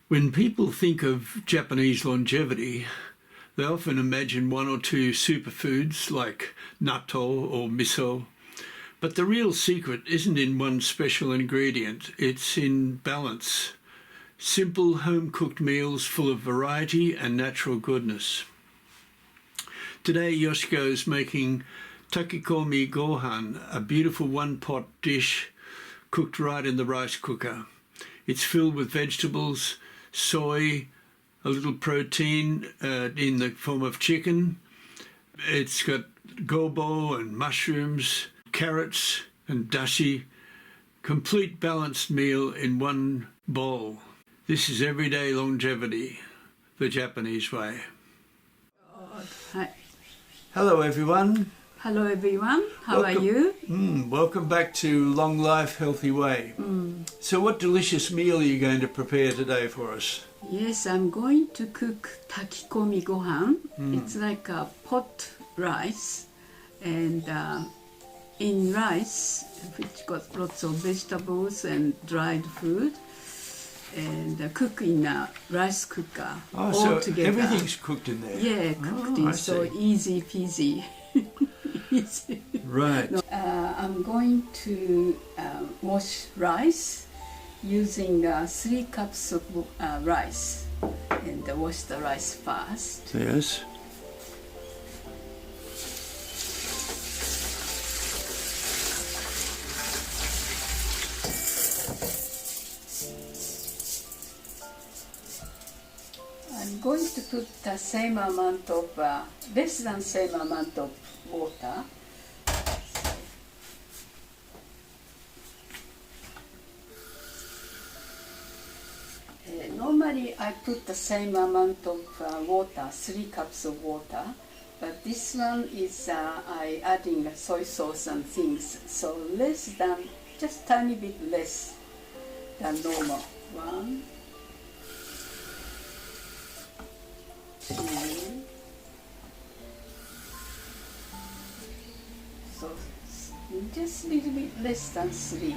When people think of Japanese longevity, they often imagine one or two superfoods like natto or miso. But the real secret isn't in one special ingredient, it's in balance. Simple home-cooked meals full of variety and natural goodness. Today Yoshiko is making Takikomi Gohan, a beautiful one-pot dish cooked right in the rice cooker. It's filled with vegetables, soy, a little protein in the form of chicken. It's got gobo and mushrooms, carrots and dashi. Complete balanced meal in one bowl. This is everyday longevity, the Japanese way. Hi. Hello everyone. Hello everyone, how are you? Welcome back to Long Life Healthy Way. So what delicious meal are you going to prepare today for us? Yes, I'm going to cook Takikomi Gohan. It's like a pot rice, and in rice, which got lots of vegetables and dried food, and cook in a rice cooker all so together. Everything's cooked in there? Yeah, cooked in, so easy peasy. Easy. Right. No, I'm going to wash rice using 3 cups of rice, and wash the rice first. Yes. I'm going to put the same amount of, less than same amount of water. Normally I put the same amount of water, 3 cups of water, but this one is I adding soy sauce and things, so less than, just tiny bit less than normal. 1, 2, so just a little bit less than 3.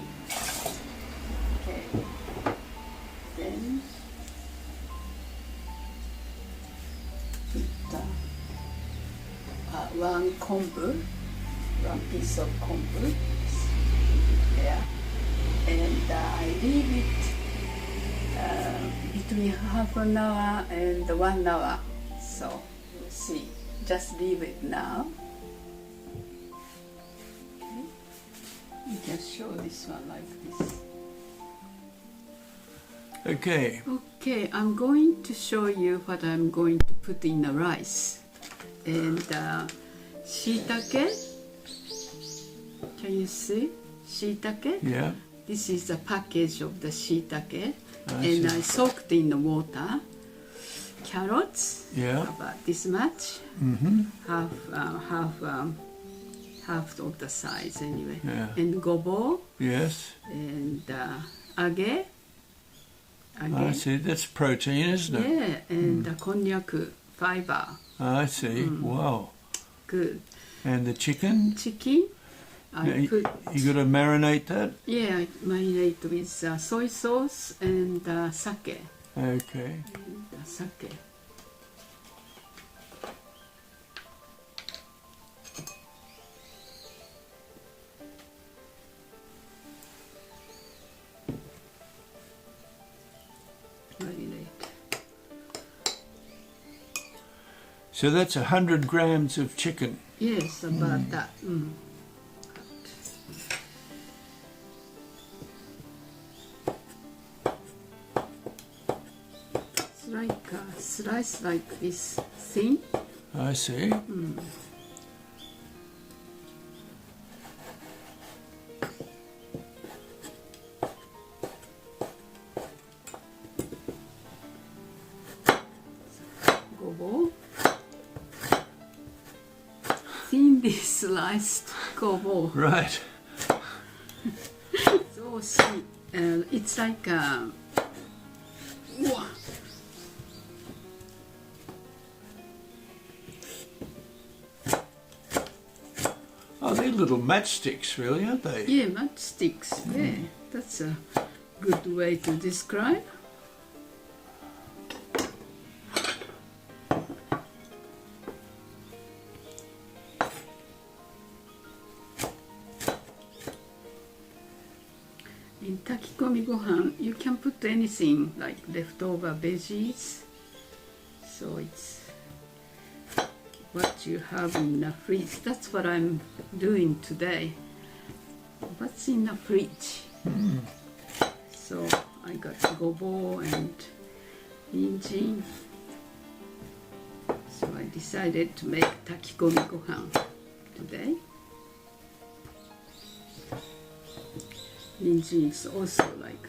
Okay. Then put 1 kombu, 1 piece of kombu there, and I leave it between half an hour and 1 hour. So we'll see. Just leave it now. Okay. You can show this one like this. Okay. Okay, I'm going to show you what I'm going to put in the rice. And shiitake, can you see? Shiitake? Yeah. This is the package of the shiitake. I And see. I soaked in the water. Carrots, Yeah. about this much. Mm-hmm. Half of the size anyway. Yeah. And gobo, Yes. and age. I see. That's protein, isn't it? Yeah, and konnyaku, fiber. I see. Wow. Good. And the chicken? Chicken, I put, You got to marinate that? yeah, I marinate with soy sauce and sake. Okay. Sake. Marinate. So that's 100 grams of chicken. Yes, about that. It's like a slice like this thin. I see. Gobo. Thinly sliced gobo. Right. So sweet. It's like wow. Oh, they're little matchsticks, really, aren't they? Yeah, matchsticks. Yeah, that's a good way to describe. In Takikomi Gohan, you can put anything like leftover veggies. So it's what you have in the fridge. That's what I'm doing today. What's in the fridge? So I got gobo and mirin. So I decided to make Takikomi Gohan today. Mirin is also like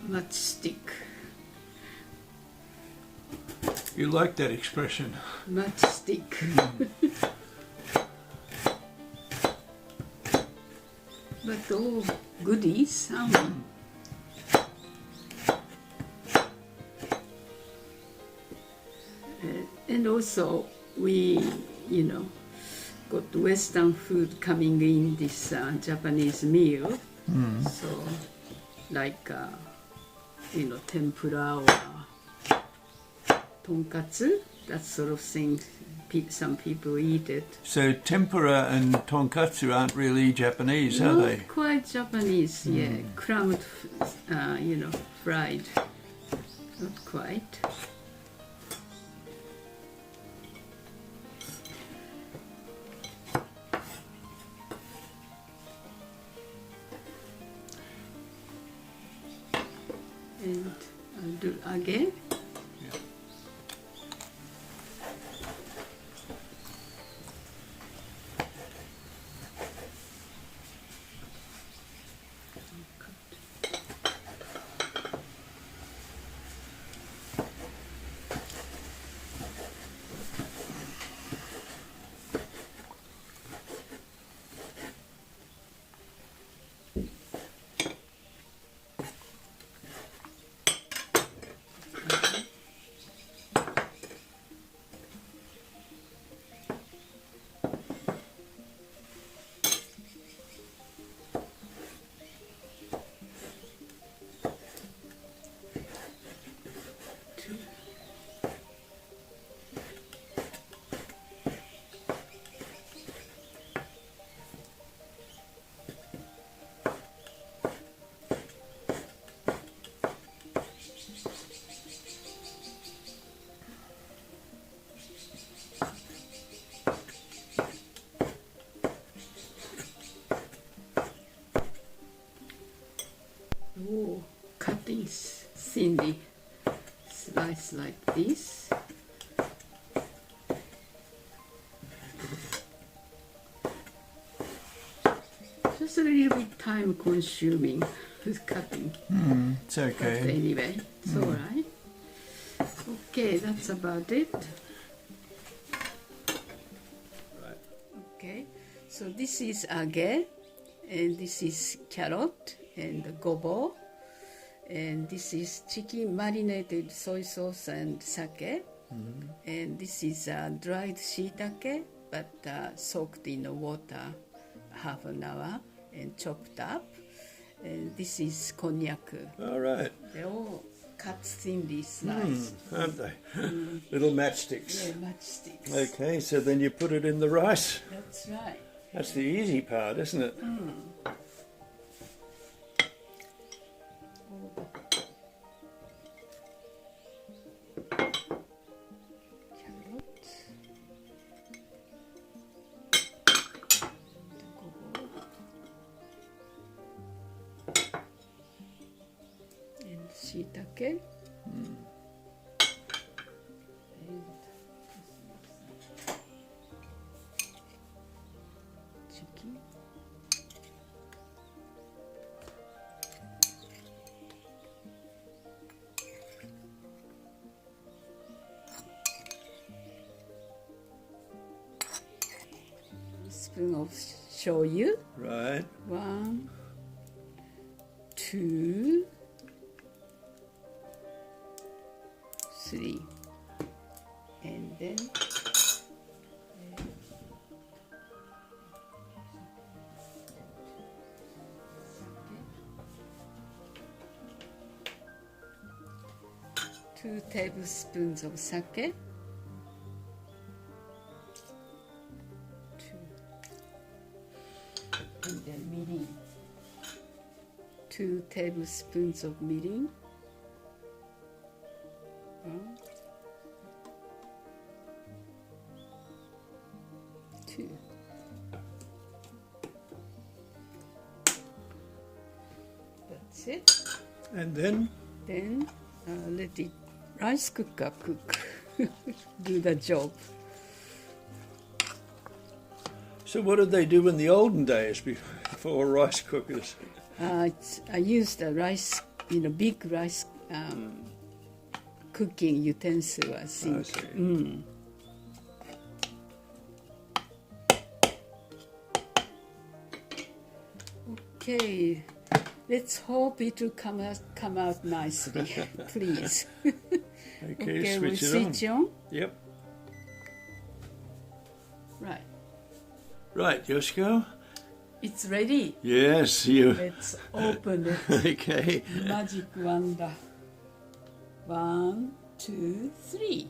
matchstick. You like that expression? Matchstick. But all goodies, and also we, got Western food coming in this Japanese meal. So, like tempura or tonkatsu, that sort of thing. Some people eat it. So tempura and tonkatsu aren't really Japanese, are they? Not quite Japanese, yeah. Crumbed, fried. Not quite. And I'll do again. Oh, cuttings thinly, slice like this. Just a little bit time consuming with cutting. It's okay. But anyway, it's alright. Okay, that's about it. Right. Okay, so this is age, and this is carrot and gobo, and this is chicken marinated soy sauce and sake, and this is dried shiitake but soaked in the water half an hour and chopped up, and this is konnyaku. All right. They're all cut thinly sliced. Aren't they? Little matchsticks. Yeah, matchsticks. Okay, so then you put it in the rice. That's right. That's the easy part, isn't it? Shiitake. Chicken. Spoon of shoyu. Right. 1, 2, 3, and then two tablespoons of sake, 2, and then mirin, 2 tablespoons of mirin. 2. That's it. And then? Then let the rice cooker cook. Do the job. So what did they do in the olden days before rice cookers? I used a rice, big rice cooking utensil, I think. I see. Okay, let's hope it will come out nicely, please. Okay, we'll switch it on. on. Yep. Right. Right, Yoshiko? It's ready. Yes, you. Let's open it. Okay. Magic wonder. 1, 2, 3.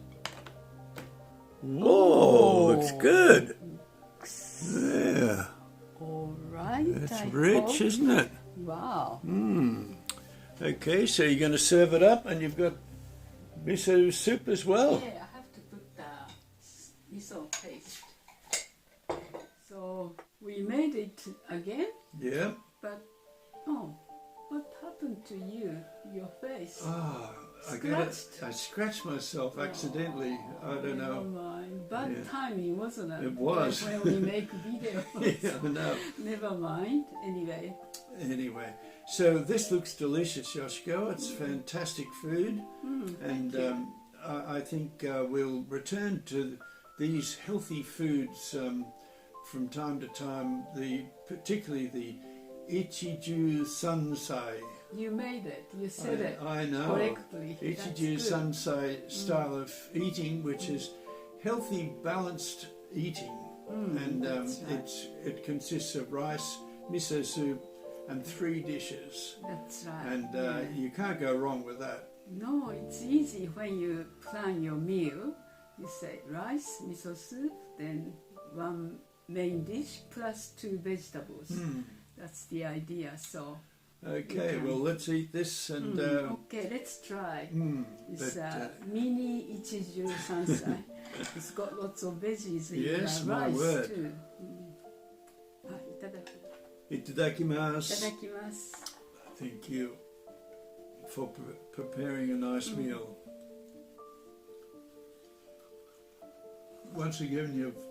Whoa, looks good. Yeah. All right. That's I rich, hope. isn't it? Wow. Okay, so you're going to serve it up, and you've got miso soup as well. Yeah, I have to put the miso paste. So we made it again, Yeah. but what happened to you? Your face? I scratched myself accidentally. I don't Never know. mind. Bad timing, wasn't it? It was. When we make videos. Yeah, I know. Never mind. Anyway. So this looks delicious, Yoshiko. It's fantastic food, and I think we'll return to these healthy foods from time to time. Particularly the Ichijū Sansai. You made it. You said it I know. correctly. Ichijū Sansai style of eating, which is healthy, balanced eating, and it consists of rice, miso soup, and 3 dishes. That's right. And you can't go wrong with that. No, it's easy when you plan your meal. You say rice, miso soup, then 1 main dish plus 2 vegetables. That's the idea. So. Okay, well, let's eat this and. Okay, let's try. It's mini Ichijū Sansai. It's got lots of veggies in Yes, my rice word. too. Itadakimasu. Itadakimasu. Thank you for preparing a nice meal. Once again, you've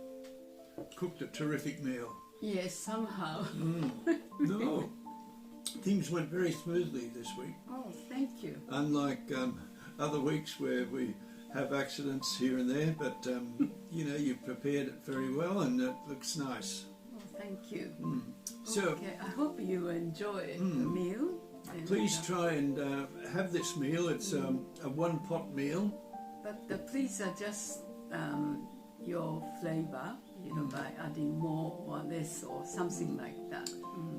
cooked a terrific meal. Yes, somehow. No, things went very smoothly this week. Oh, thank you. Unlike other weeks where we have accidents here and there, but you've prepared it very well and it looks nice. Oh, thank you. So, okay, I hope you enjoy the meal. And, please try and have this meal. It's a 1-pot meal. But please adjust your flavor, by adding more or less or something like that.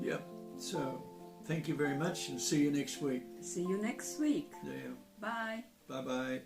Yep. So, thank you very much and see you next week. See you next week. Yeah. Bye. Bye-bye.